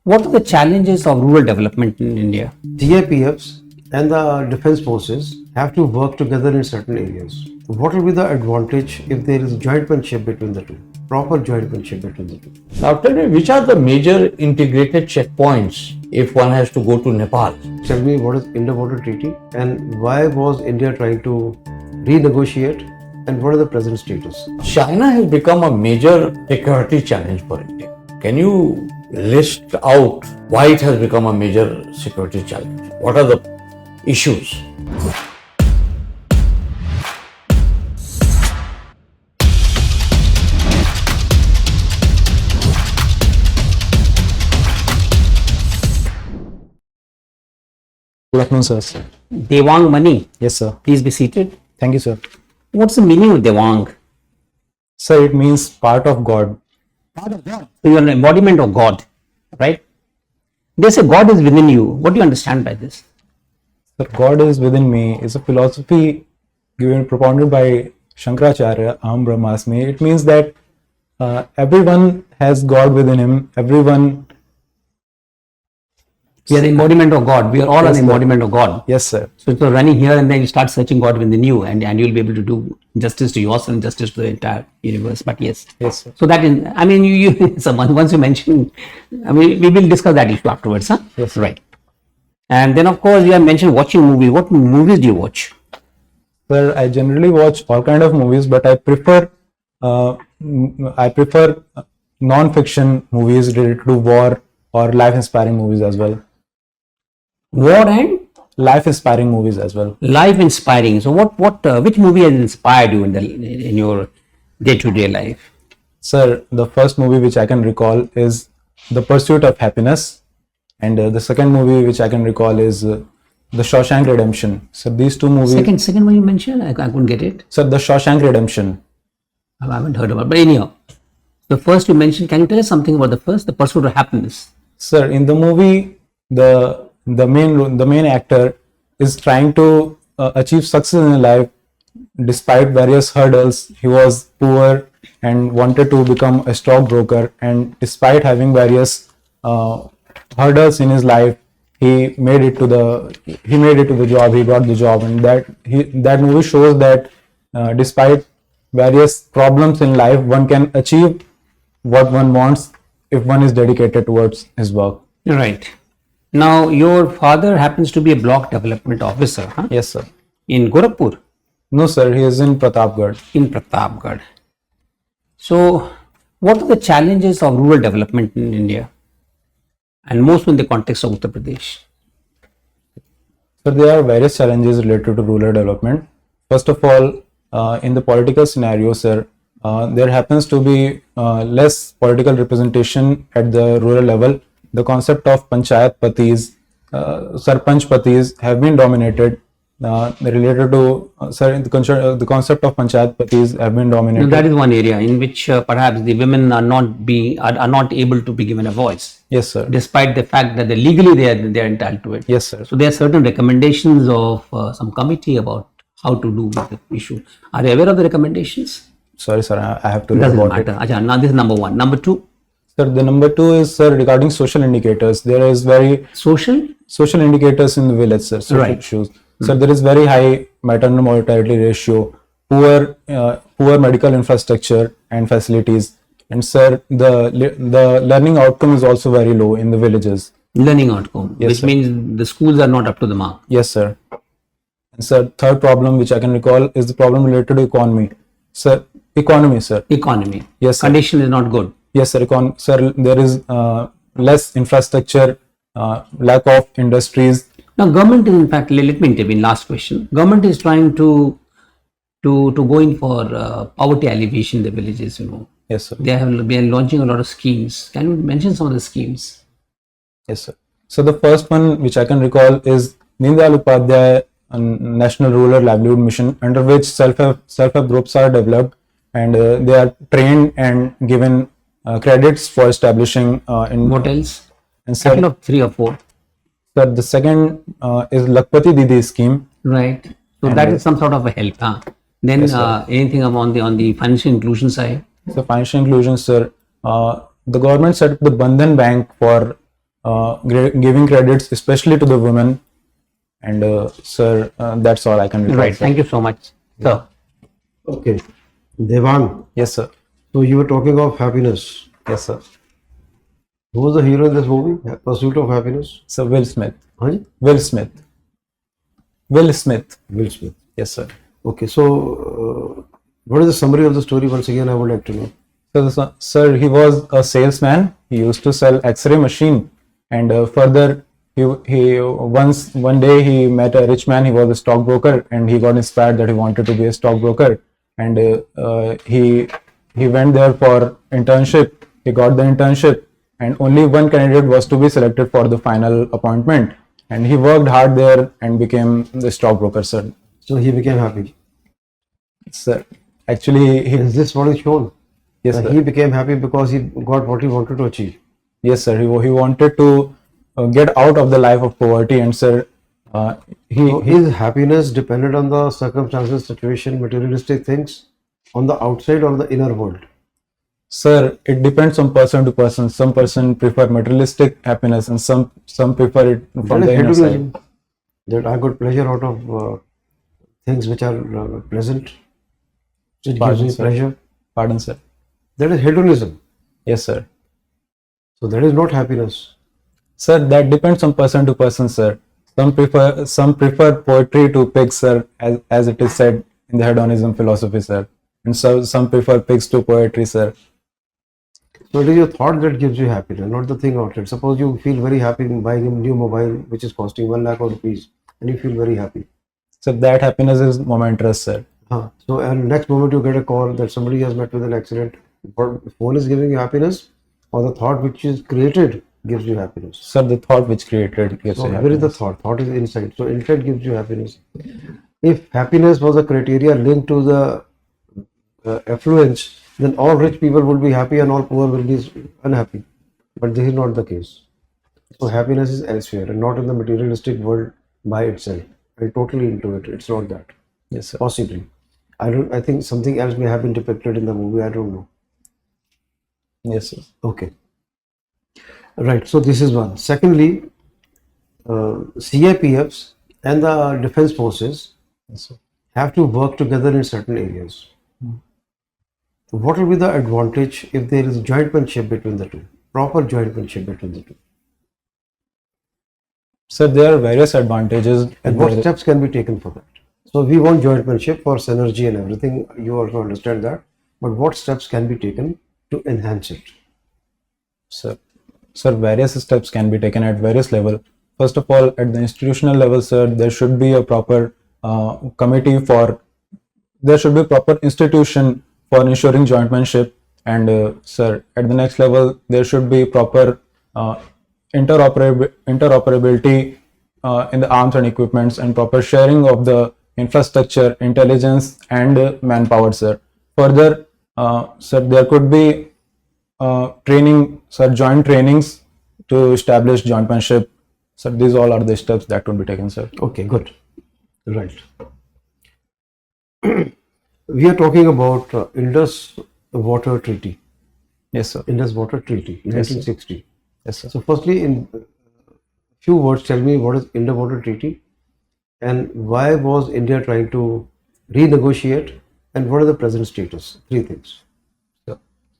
What are the challenges of rural development in India? CAPFs and the defense forces have to work together in certain areas. What will be the advantage if there is jointmanship between the two? Proper jointmanship between the two. Now tell me, which are the major integrated checkpoints if one has to go to Nepal? Tell me, what is Indo-Border Treaty and why was India trying to renegotiate, and what is the present status? China has become a major security challenge for India. Can you list out why it has become a major security challenge? What are the issues? Good afternoon, sir. Devang money. Yes, sir. Please be seated. Thank you, sir. What's the meaning of Devang? Sir, it means part of God. Part of God. So you are an embodiment of God, right? They say God is within you. What do you understand by this? Sir, God is within me is a philosophy propounded by Shankaracharya, Aham Brahmasmi. It means that everyone has God within him. We are the embodiment of God. We are all Yes, an embodiment of God. Yes, sir. So if you're running here and then you start searching God within you, and you'll be able to do justice to yourself and justice to the entire universe. But yes. Yes, sir. So that is, I mean, once you mention, I mean, we will discuss that issue afterwards, huh? Yes. Right. And then of course you have mentioned watching movies. What movies do you watch? Sir, I generally watch all kind of movies, but I prefer non-fiction movies related to war or life-inspiring movies as well. War and Life-inspiring movies as well. life inspiring. So which movie has inspired you in your day-to-day life? Sir, the first movie which I can recall is The Pursuit of Happiness, and the second movie which I can recall is The Shawshank Redemption. So these two movies. Second one you mentioned, I couldn't get it. Sir, The Shawshank Redemption. I haven't heard about it. But anyhow, the first you mentioned, can you tell us something about the first, The Pursuit of Happiness? Sir, in the movie, the main actor is trying to achieve success in life despite various hurdles. He was poor and wanted to become a stockbroker, and despite having various hurdles in his life, he made it to the job. He got the job, and that movie shows that despite various problems in life, one can achieve what one wants if one is dedicated towards his work. Right. Now, your father happens to be a block development officer, huh? Yes, sir. In Gorakhpur, No, sir. He is in Pratapgarh. in Pratapgarh. So, what are the challenges of rural development in India? And most in the context of Uttar Pradesh. So there are various challenges related to rural development. First of all, in the political scenario, sir, there happens to be less political representation at the rural level. The concept of panchayat patis, sarpanch patis have been dominated. Related to the concept of panchayat patis have been Now, dominated. that is one area in which perhaps the women are not able to be given a voice, Yes, sir. despite the fact that legally they are entitled to it. Yes, sir. So there are certain recommendations of some committee about how to do with the issue. Are you aware of the recommendations? Sorry, sir. I have to read Doesn't about it. matter. Acha, now this is number one. Number two, Sir, the number two is, sir, regarding social indicators. There is social indicators in the village, sir. Social Right. issues. Sir, there is very high maternal mortality ratio, poor medical infrastructure and facilities, and sir, the learning outcome is also very low in the villages. learning outcome, Yes, which sir. means the schools are not up to the mark. Yes, sir. And sir, third problem which I can recall is the problem related to economy. Sir, economy, sir. Economy. Yes, sir. Condition is not good. Yes, sir. Sir, there is less infrastructure, lack of industries. Now, government is, in fact, let me intervene. Last question. Government is trying to go in for poverty alleviation in the villages. Yes, sir. They have been launching a lot of schemes. Can you mention some of the schemes? Yes, sir. So the first one which I can recall is Deen Dayal Upadhyay National Rural Livelihood Mission, under which self-help groups are developed, and they are trained and given credits for establishing in What else? and Second sir, of 3 or 4. sir, the second is Lakpati Didi scheme. Right. So And that is some sort of a help. Huh? Then Yes, sir. anything on the financial inclusion side? So financial inclusion, sir, the government set up the Bandhan Bank for giving credits especially to the women. And sir, that's all I can reply. Right. Thank you so much, sir. Okay. Devang, Yes, sir. so you were talking of happiness. Yes, sir. Who was the hero in this movie? Pursuit of Happiness? So Will Smith. Huh? Will Smith. Will Smith. Will Smith. Yes, sir. Okay, so what is the summary of the story? Once again, I would like to know. So, sir, he was a salesman. He used to sell X-ray machine, and further, one day he met a rich man. He was a stockbroker, and he got inspired that he wanted to be a stockbroker, and he went there for internship. He got the internship, and only one candidate was to be selected for the final appointment, and he worked hard there and became the stockbroker, sir. So he became happy. Sir, actually, Is this what is shown? yes, That sir. he became happy because he got what he wanted to achieve. Yes, sir. He wanted to get out of the life of poverty, and sir, So is happiness dependent on the circumstances, situation, materialistic things on the outside or the inner world? sir, it depends on person to person. Some person prefer materialistic happiness, and some prefer it from That the is inner side. hedonism. That I got pleasure out of things which are pleasant. It gives Pardon, me sir. pleasure. Pardon, sir. That is hedonism. Yes, sir. So that is not happiness. Sir, that depends on person to person, sir. Some prefer poetry to pigs, sir, as it is said in the hedonism philosophy, sir. And so some prefer pigs to poetry, sir. So it is your thought that gives you happiness, not the thing outside. Suppose you feel very happy in buying a new mobile which is costing 1 lakh of rupees and you feel very happy. So that happiness is momentous, sir. So and next moment you get a call that somebody has met with an accident. What phone is giving you happiness, or the thought which is created gives you happiness? Sir, the thought which created gives So you where is the happiness. thought? Thought is inside. So inside gives you happiness. If happiness was a criteria linked to the affluence, then all rich people would be happy and all poor will be unhappy. But this is not the case. So happiness is elsewhere and not in the materialistic world by itself. I totally into it. It's not that. Yes, sir. Possibly. I think something else may have been depicted in the movie. I don't know. Yes, sir. Okay. Right. So this is one. Secondly, CAPFs and the defense forces Yes, sir. have to work together in certain areas. What will be the advantage if there is jointmanship between the two? Proper jointmanship between the two. Sir, there are various advantages. And what steps can be taken for that? So we want jointmanship for synergy and everything. You also understand that. But what steps can be taken to enhance it? Sir, various steps can be taken at various level. First of all, at the institutional level, sir, there should be a proper committee for. There should be proper institution for ensuring jointmanship, and sir, at the next level, there should be proper interoperability in the arms and equipments, and proper sharing of the infrastructure, intelligence, and manpower, sir. Further, sir, there could be training, sir, joint trainings to establish jointmanship. So these all are the steps that could be taken, sir. Okay, good. Right. We are talking about Indus Water Treaty. Yes, sir. Indus Water Treaty, Yes, sir. 1960. Yes, sir. So firstly, in few words, tell me what is Indus Water Treaty and why was India trying to renegotiate and what is the present status? Three things.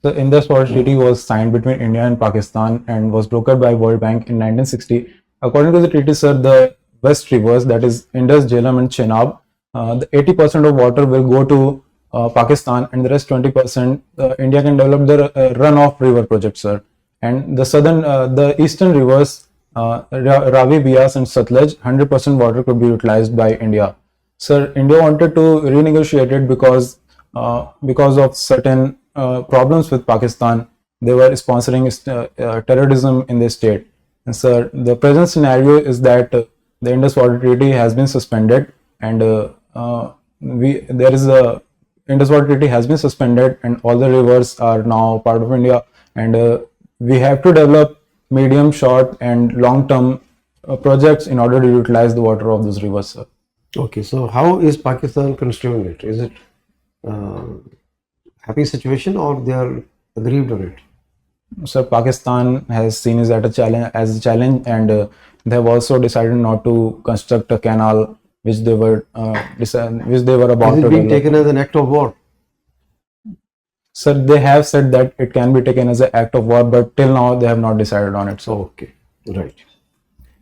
The Indus Water Treaty was signed between India and Pakistan and was brokered by World Bank in 1960. According to the treaty, sir, the West rivers, that is Indus, Jhelum, and Chenab, the 80% of water will go to Pakistan, and the rest 20% India can develop the runoff river project, sir. And the the eastern rivers, Ravi, Bias, and Satluj, 100% water could be utilized by India. Sir, India wanted to renegotiate it because of certain problems with Pakistan. They were sponsoring terrorism in the state. And sir, the present scenario is that the Indus Water Treaty has been suspended, and Indus Water Treaty has been suspended, and all the rivers are now part of India, and we have to develop medium, short, and long-term projects in order to utilize the water of those rivers, sir. Okay, so how is Pakistan construing it? Is it happy situation or they are aggrieved on it? So Pakistan has seen it as a challenge, and they have also decided not to construct a canal which they were about Is to it being develop. taken as an act of war? Sir, they have said that it can be taken as an act of war, but till now they have not decided on it. So Okay, right.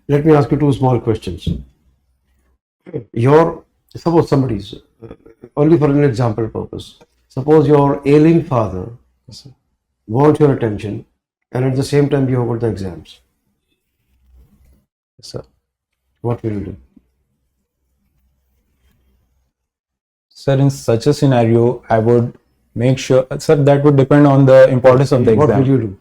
Let me ask you two small questions. Suppose somebody's, only for an example purpose, suppose your ailing father wants your attention and at the same time you have got the exams. sir, What will you do? sir, in such a scenario, I would make sure, sir, that would depend on the importance of the What exam. will you do?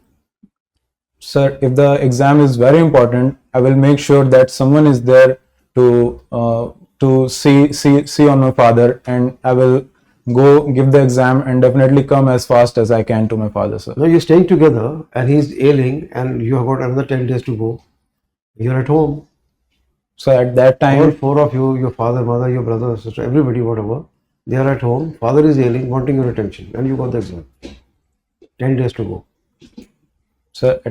Sir, if the exam is very important, I will make sure that someone is there to see on my father, and I will go give the exam and definitely come as fast as I can to my father, sir. Now you're staying together and he's ailing and you have got another 10 days to go. You're at home. So at that All time, four of you, your father, mother, your brother, sister, everybody, whatever, they are at home. Father is ailing, wanting your attention, and you got the exam. 10 days to go. sir,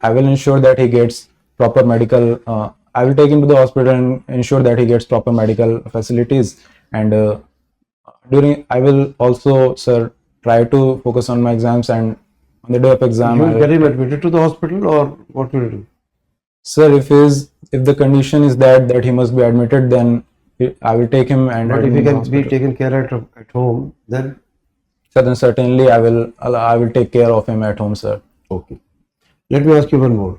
I will ensure that he gets proper medical. I will take him to the hospital and ensure that he gets proper medical facilities. And I will also, sir, try to focus on my exams. And on the day of exam, You I will will get him admitted to the hospital, or what will you do? Sir, if the condition is that he must be admitted, then I will take him and But admit if he him in the can be hospital. taken care at home, then Sir, then certainly I will take care of him at home, sir. okay. Let me ask you one more.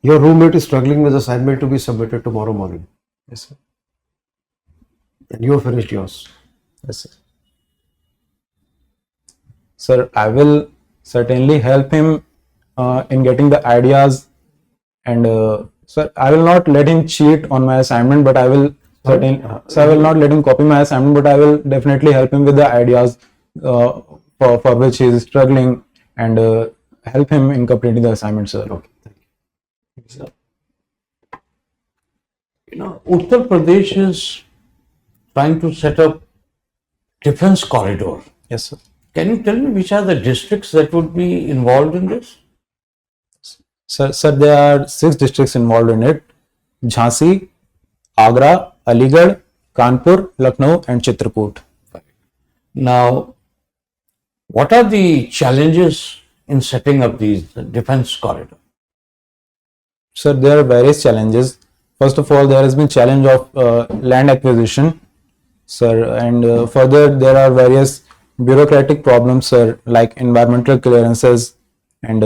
Your roommate is struggling with assignment to be submitted tomorrow morning, Yes, sir. and you have finished yours. Yes, sir. Sir, I will certainly help him in getting the ideas, and sir, I will not let him cheat on my assignment, but I will Sorry? so I will not let him copy my assignment, but I will definitely help him with the ideas uh, for which he is struggling, and help him in completing the assignment, sir. Okay, thank you. Uttar Pradesh is trying to set up defense corridor. Yes, sir. Can you tell me which are the districts that would be involved in this? Sir, there are 6 districts involved in it: Jhansi, Agra, Aligarh, Kanpur, Lucknow, and Chitrakoot. Now, what are the challenges in setting up these defense corridor? Sir, there are various challenges. First of all, there has been challenge of land acquisition, sir, and further there are various bureaucratic problems, sir, like environmental clearances, and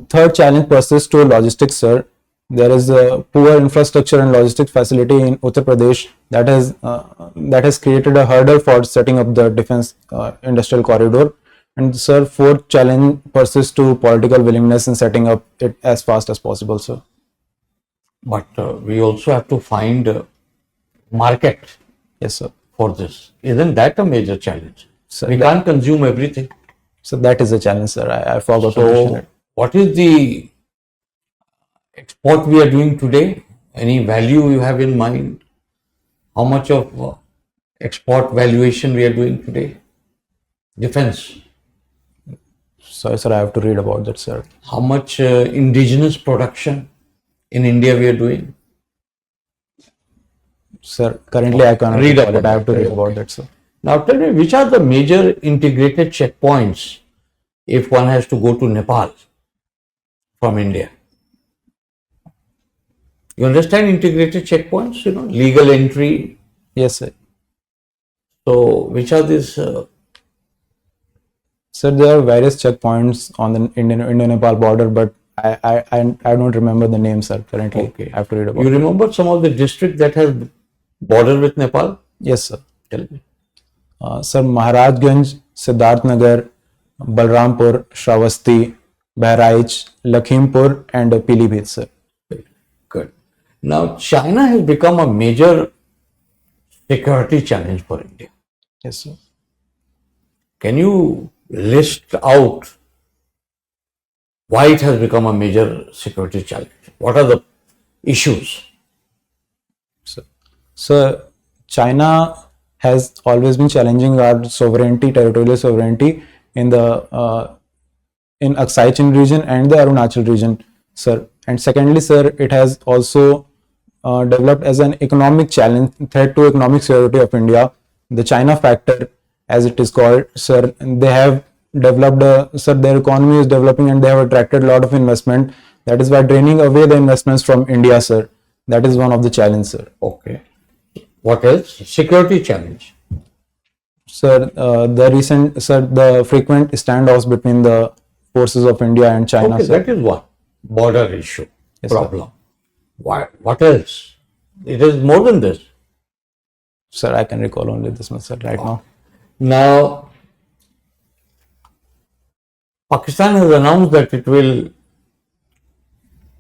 third challenge persists to logistics, sir. There is a poor infrastructure and logistics facility in Uttar Pradesh that has created a hurdle for setting up the defense industrial corridor. And sir, fourth challenge persists to political willingness in setting up it as fast as possible, sir. But we also have to find a market Yes, sir. for this. Isn't that a major challenge? Sir, We can't consume everything. So that is a challenge, sir. I forgot to mention So, it. what is the export we are doing today? Any value you have in mind? How much of export valuation we are doing today? Defense. Sorry, sir, I have to read about that, sir. How much indigenous production in India we are doing? Sir, currently I cannot Read recall about it. I have to that. read Okay. about that, sir. Now tell me, which are the major integrated checkpoints if one has to go to Nepal from India? You understand integrated checkpoints, legal entry. Yes, sir. So, which are these? Sir, there are various checkpoints on the India-Nepal border, but I don't remember the name, sir. Currently, Okay. I have to read about You it. remember some of the district that has border with Nepal? Yes, sir. Tell me. Sir, Maharajganj, Siddharthnagar, Balrampur, Shravasti, Bahraich, Lakhimpur, and Pilibhit, sir. Good. Now, China has become a major security challenge for India. Yes, sir. Can you list out why it has become a major security challenge? What are the issues? So, China has always been challenging our sovereignty, territorial sovereignty in the in Aksai Chin region and the Arunachal region, sir. And secondly, sir, it has also developed as an economic challenge, threat to economic security of India. The China factor, as it is called, sir, they have developed, sir, their economy is developing and they have attracted a lot of investment. That is why draining away the investments from India, sir. That is one of the challenges, sir. Okay. What else? Security challenge. Sir, the frequent standoffs between the forces of India and China, Okay, sir. that is one border issue, Yes, sir. problem. What else? It is more than this. Sir, I can recall only this much, sir, right now. Now, Pakistan has announced that it will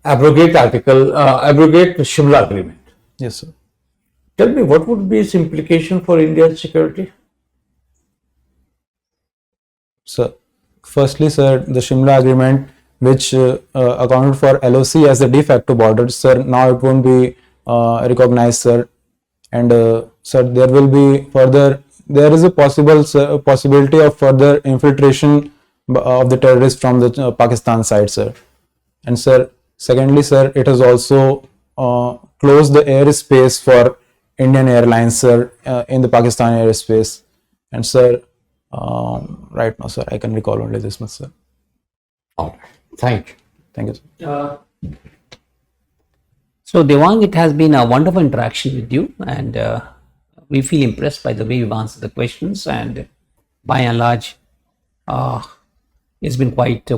abrogate the Shimla Agreement. Yes, sir. Tell me, what would be its implication for India's security? So, firstly, sir, the Shimla Agreement, which accounted for LOC as the de facto border, sir, now it won't be recognized, sir. And sir, there will be further. There is a possibility of further infiltration of the terrorists from the Pakistan side, sir. And sir, secondly, sir, it has also closed the airspace for Indian Airlines, sir, in the Pakistan airspace. And sir, right now, sir, I can recall only this much, sir. All right. Thank you. Thank you, sir. So Devang, it has been a wonderful interaction with you, and we feel impressed by the way you've answered the questions, and by and large, it's been quite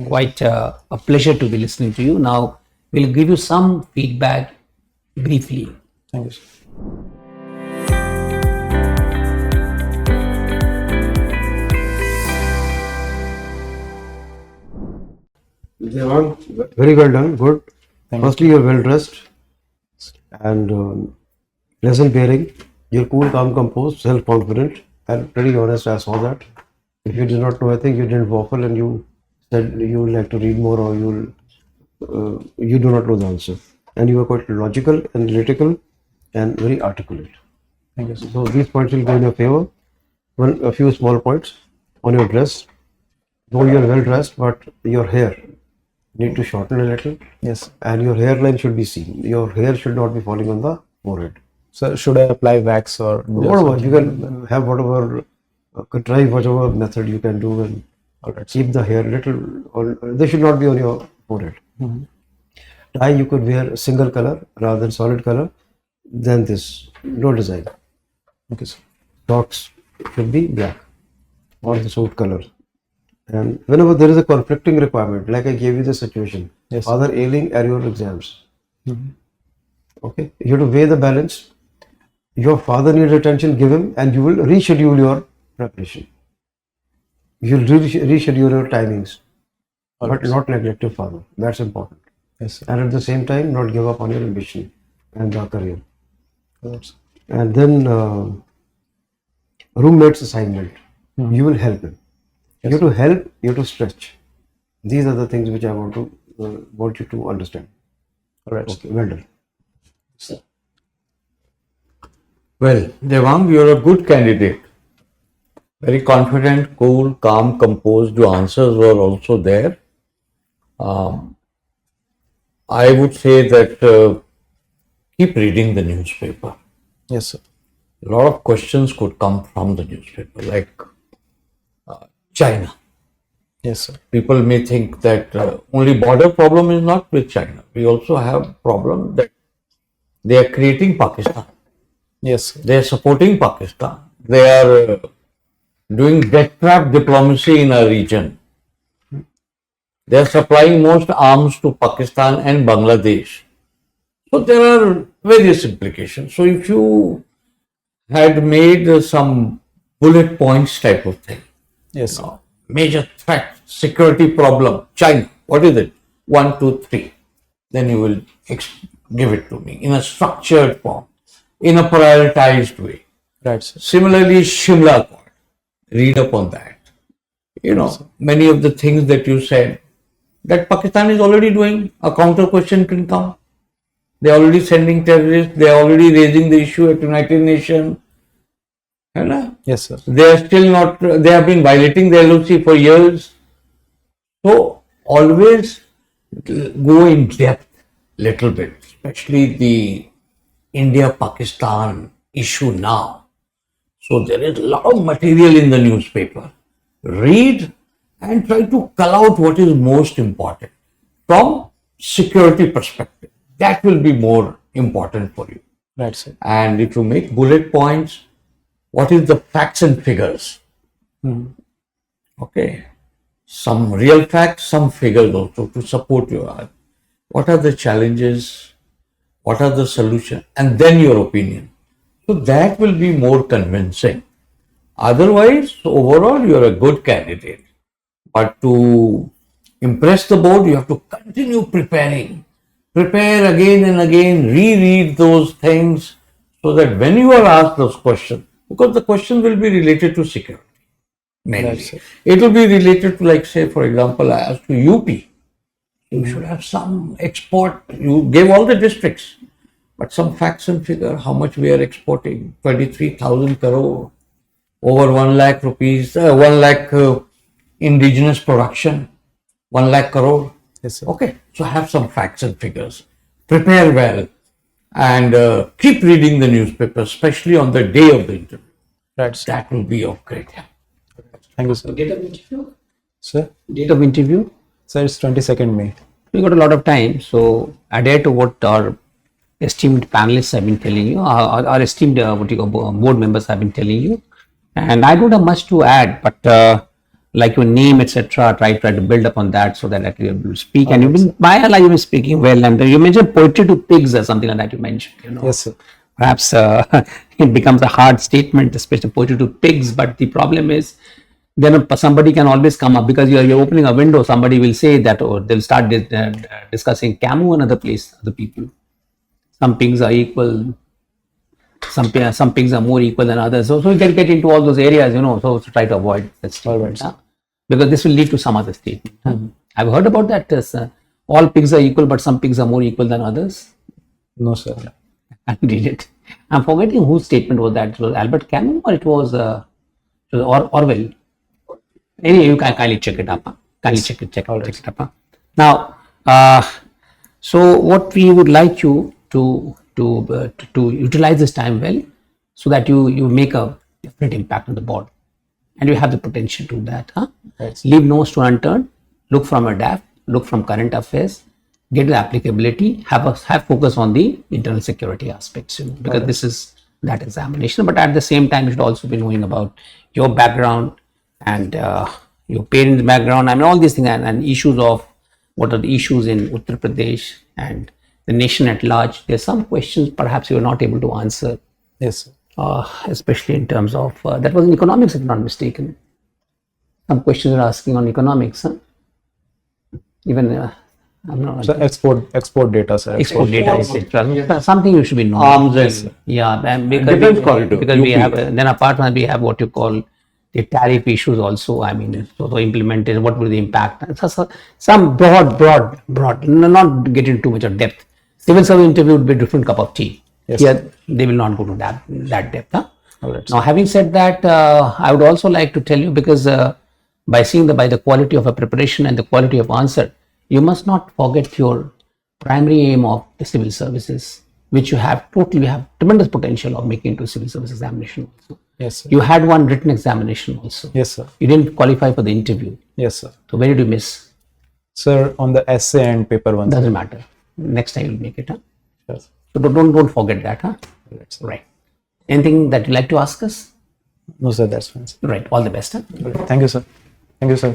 quite a pleasure to be listening to you. Now we'll give you some feedback briefly. Thank you, sir. Devang, very well done, good. Firstly, you're well dressed and lesson bearing. You're cool, calm, composed, self-confident, and pretty honest. I saw that. If you did not know, I think you didn't waffle and you said you would like to read more, or you do not know the answer. And you were quite logical and analytical and very articulate. Thank you, sir. So these points will go in your favor. A few small points on your dress. Though you are well dressed, but your hair need to shorten a little. Yes. And your hairline should be seen. Your hair should not be falling on the forehead. Sir, should I apply wax or Whatever, you can have whatever, contrive whatever method you can do, and keep the hair little, or they should not be on your forehead. Tie, you could wear a single color rather than solid color. Then this, no design. Okay, sir. Socks should be black or the suit color. And whenever there is a conflicting requirement, like I gave you the situation, Yes. father ailing are your exams. Okay, you have to weigh the balance. Your father needs attention, give him, and you will reschedule your preparation. You will reschedule your timings, but not neglect your father. That's important. Yes, sir. And at the same time, not give up on your ambition and the career. Yes. And then roommate's assignment, you will help him. You have to help, you have to stretch. These are the things which I want you to understand. All right. Okay, well done. Well, Devang, you're a good candidate. Very confident, cool, calm, composed. Your answers were also there. I would say that keep reading the newspaper. Yes, sir. A lot of questions could come from the newspaper, like China. Yes, sir. People may think that only border problem is not with China. We also have problem that they are creating Pakistan. Yes, sir. They are supporting Pakistan. They are doing death trap diplomacy in our region. They are supplying most arms to Pakistan and Bangladesh. So there are various implications. So if you had made some bullet points type of thing, Yes, sir. major threat, security problem, China, what is it? 1, 2, 3. Then you will give it to me in a structured form, in a prioritized way. Right, sir. Similarly, Shimla Accord, read up on that. You know, many of the things that you said, that Pakistan is already doing, a counter question can come. They are already sending terrorists, they are already raising the issue at United Nations. Yes, sir. They are still not, they have been violating the LOC for years. So always go in depth little bit, especially the India-Pakistan issue now. So there is a lot of material in the newspaper. Read and try to cull out what is most important from security perspective. That will be more important for you. Right, sir. And if you make bullet points, what is the facts and figures? Okay. Some real facts, some figures also to support your argument. What are the challenges? What are the solutions? And then your opinion. So that will be more convincing. Otherwise, overall, you are a good candidate. But to impress the board, you have to continue preparing. Prepare again and again, reread those things so that when you are asked those questions, because the question will be related to security. Mainly. That's it. It will be related to, like, say, for example, I asked you UP. You should have some export. You gave all the districts, but some facts and figure how much we are exporting. 23,000 crore, over 1 lakh rupees, 1 lakh indigenous production, 1 lakh crore. Yes, sir. Okay, so have some facts and figures. Prepare well and keep reading the newspaper, especially on the day of the interview. Right, sir. That will be of great help. Thank you, sir. Date of interview? Sir, Date of interview? sir, it's 22nd May. We got a lot of time, so adhere to what our esteemed panelists have been telling you, our esteemed board members have been telling you, and I don't have much to add, but like your name, etc., try to build upon that so that you will speak. And you've been, by and large, you've been speaking well. And you mentioned poetry to pigs or something like that. You mentioned, you know. Yes, sir. Perhaps it becomes a hard statement, especially poetry to pigs. But the problem is, then somebody can always come up because you're opening a window. Somebody will say that, or they'll start discussing Camus and other people. Some pigs are equal. Some pigs are more equal than others. So you can get into all those areas, you know. So try to avoid that statement, because this will lead to some other statement. I've heard about that. All pigs are equal, but some pigs are more equal than others. No, sir. I read it. I'm forgetting whose statement was that. It was Albert Camus or it was Orwell. Anyway, you can kindly check it up. Check it up. Now, so what we would like you to utilize this time well, so that you make a definite impact on the board, and you have the potential to do that. Right. Leave no stone unturned. Look from a DAF. Look from current affairs. Get the applicability. Have focus on the internal security aspects, you know, because this is that examination. But at the same time, you should also be knowing about your background and your parents' background. I mean, all these things and issues of what are the issues in Uttar Pradesh and the nation at large. There's some questions perhaps you are not able to answer. Yes, sir. Especially in terms of that was in economics, if I'm not mistaken. Some questions are asking on economics. Even I'm not. So export data, sir. Export data, etc. Something you should be knowing. Arms and and defense corridor, because we UP. have then apart from that we have what you call the tariff issues also. I mean, so the implementation, what will the impact? Some broad, not get into too much of depth. Civil service interview would be a different cup of tea. Yes, Here they will not go to that depth. All right, Now, having said that, I would also like to tell you, because by the quality of a preparation and the quality of answer, you must not forget your primary aim of the civil services, which you have tremendous potential of making into civil service examination also. Yes, sir. You had one written examination also. Yes, sir. You didn't qualify for the interview. Yes, sir. So where did you miss? Sir, on the essay and paper one. Doesn't matter. Next time you'll make it. Yes. So don't forget that. Right. Anything that you'd like to ask us? No, sir, that's fine, sir. Right. All the best. Thank you, sir. Thank you, sir.